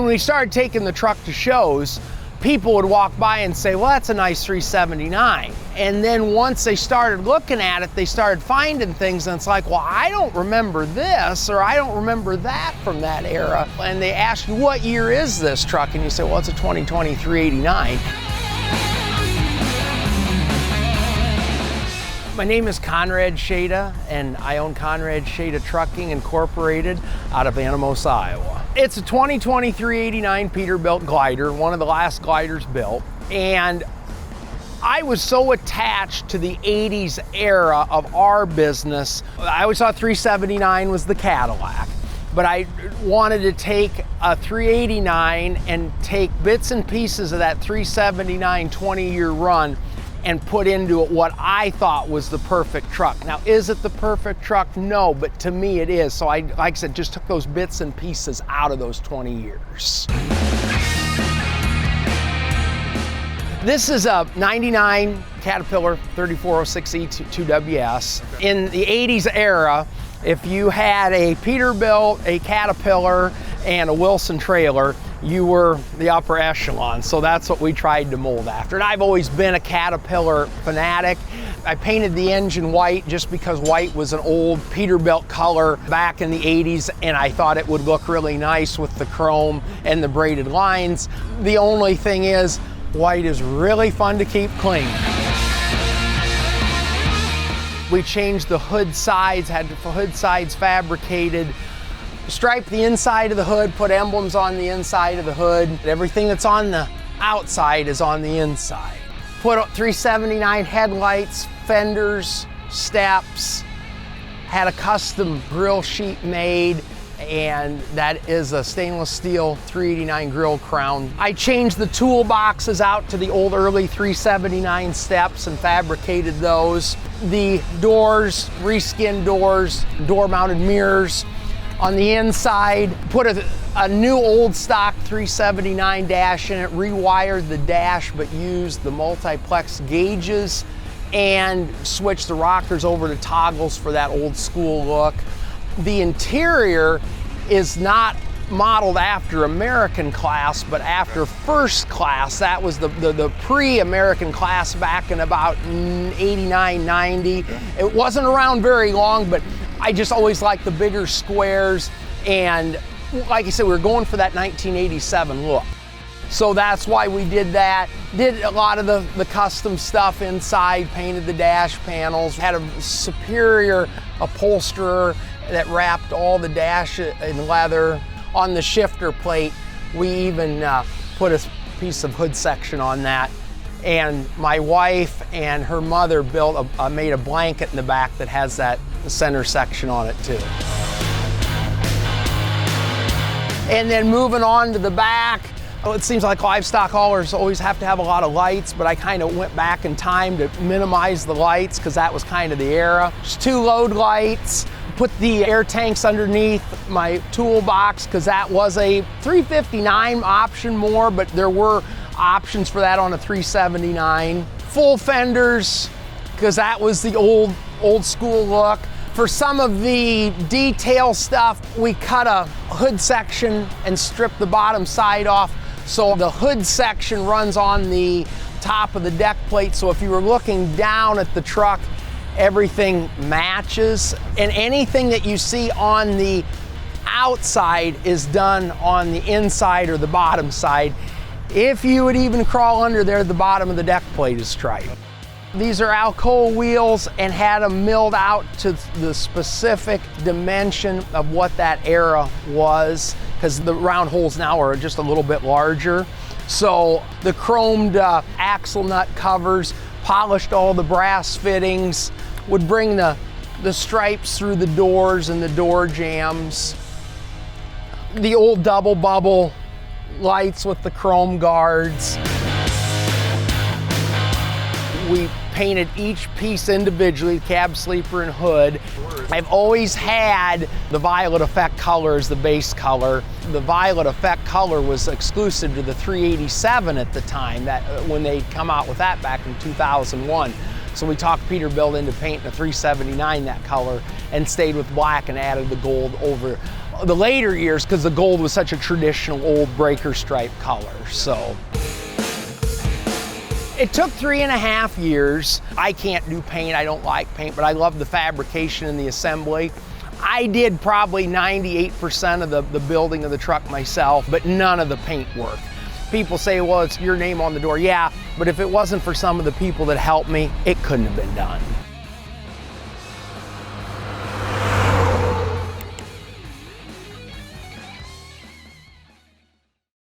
when we started taking the truck to shows, people would walk by and say, well, that's a nice 379. And then once they started looking at it, they started finding things, and it's like, well, I don't remember this, or I don't remember that from that era. And they ask you, what year is this truck? And you say, well, it's a 2020 389. My name is Conrad Shada, and I own Conrad Shada Trucking Incorporated out of Anamosa, Iowa. It's a 2020 389 Peterbilt glider, one of the last gliders built. And I was so attached to the 80s era of our business. I always thought 379 was the Cadillac, but I wanted to take a 389 and take bits and pieces of that 379 20-year run and put into it what I thought was the perfect truck. Now, is it the perfect truck? No, but to me it is. So I, like I said, just took those bits and pieces out of those 20 years. This is a 99 Caterpillar 3406E 2WS. In the 80s era, if you had a Peterbilt, a Caterpillar, and a Wilson trailer, you were the upper echelon. So that's what we tried to mold after. And I've always been a Caterpillar fanatic. I painted the engine white just because white was an old Peterbilt color back in the 80s, and I thought it would look really nice with the chrome and the braided lines. The only thing is, white is really fun to keep clean. We changed the hood sides, had the hood sides fabricated, striped the inside of the hood, put emblems on the inside of the hood. Everything that's on the outside is on the inside. Put 379 headlights, fenders, steps, had a custom grill sheet made, and that is a stainless steel 389 grill crown. I changed the toolboxes out to the old early 379 steps and fabricated those. The doors, reskinned doors, door mounted mirrors. On the inside, put a new old stock 379 dash in it, rewired the dash, but used the multiplex gauges and switched the rockers over to toggles for that old school look. The interior is not modeled after American class, but after first class. That was the pre-American class back in about 89, 90. It wasn't around very long, but I just always liked the bigger squares, and like I said, we were going for that 1987 look. So that's why we did that. Did a lot of the custom stuff inside, painted the dash panels, had a superior upholsterer that wrapped all the dash in leather. On the shifter plate, we even put a piece of hood section on that. And my wife and her mother made a blanket in the back that has that center section on it too. And then moving on to the back, it seems like livestock haulers always have to have a lot of lights, but I kind of went back in time to minimize the lights because that was kind of the era. Just 2 load lights, put the air tanks underneath my toolbox because that was a 359 option more, but there were options for that on a 379. Full fenders, because that was the old school look. For some of the detail stuff, we cut a hood section and stripped the bottom side off, so the hood section runs on the top of the deck plate, so if you were looking down at the truck, everything matches. And anything that you see on the outside is done on the inside or the bottom side. If you would even crawl under there, the bottom of the deck plate is striped. These are Alcoa wheels, and had them milled out to the specific dimension of what that era was, because the round holes now are just a little bit larger. So the chromed axle nut covers, polished all the brass fittings, would bring the stripes through the doors and the door jambs. The old double bubble lights with the chrome guards. We painted each piece individually, cab, sleeper, and hood. I've always had the violet effect color as the base color. The violet effect color was exclusive to the 387 at the time, that when they come out with that back in 2001. So we talked Peterbilt into painting a 379 that color and stayed with black and added the gold over the later years because the gold was such a traditional old breaker stripe color. So it took 3.5 years. I can't do paint, I don't like paint, but I love the fabrication and the assembly. I did probably 98% of the building of the truck myself, but none of the paint work. People say, well, it's your name on the door. Yeah, but if it wasn't for some of the people that helped me, it couldn't have been done.